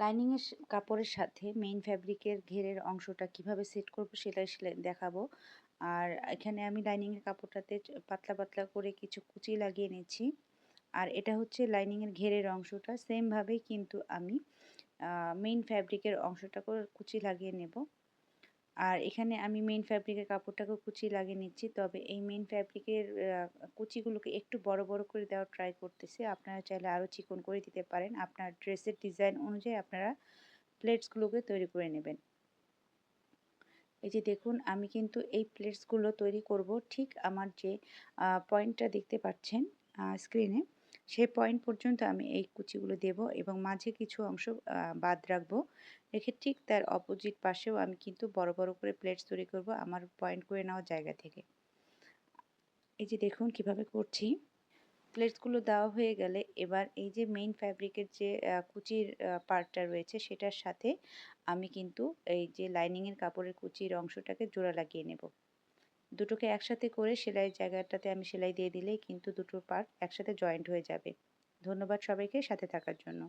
লাইনিংয়ের কাপড়ের সাথে মেইন ফ্যাব্রিকের ঘেরের অংশটা কিভাবে সেট করব সেটাই দেখাবো। আর এখানে আমি লাইনিংয়ের কাপড়টাতে পাতলা পাতলা করে কিছু কুচি লাগিয়ে নিচ্ছি। আর এটা হচ্ছে লাইনিংয়ের ঘেরের অংশটা, সেমভাবেই কিন্তু আমি মেইন ফ্যাব্রিকের অংশটাকেও কুচি লাগিয়ে নেব। আর এখানে আমি মেইন ফ্যাব্রিকের কাপড়টাকেও কুচি লাগিয়ে নিচ্ছি, তবে এই মেইন ফ্যাব্রিকের কুচিগুলোকে একটু বড় বড় করে দেওয়ার ট্রাই করতেছি। আপনারা চাইলে আরও চিকন করে দিতে পারেন। আপনার ড্রেসের ডিজাইন অনুযায়ী আপনারা প্লেটসগুলোকে তৈরি করে নেবেন। এই যে দেখুন, আমি কিন্তু এই প্লেটসগুলো তৈরি করব ঠিক আমার যে পয়েন্টটা দেখতে পাচ্ছেন স্ক্রিনে, সেই পয়েন্ট পর্যন্ত আমি এই কুচিগুলো দেব এবং মাঝে কিছু অংশ বাদ রাখবো। রেখে ঠিক তার অপোজিট পাশেও আমি কিন্তু বড় বড় করে প্লেটস তৈরি করব আমার পয়েন্ট করে নেওয়া জায়গা থেকে। এই যে দেখুন কিভাবে করছি। প্লেটসগুলো দেওয়া হয়ে গেলে এবার এই যে মেইন ফ্যাব্রিকের যে কুচির পার্টটা রয়েছে সেটার সাথে আমি কিন্তু এই যে লাইনিংয়ের কাপড়ের কুচির অংশটাকে জোড়া লাগিয়ে নেব। দুটোকে একসাথে করে সেলাইয়ের জায়গাটাতে আমি সেলাই দিয়ে দিলেই কিন্তু দুটোর পার্ট একসাথে জয়েন্ট হয়ে যাবে। ধন্যবাদ সবাইকে সাথে থাকার জন্য।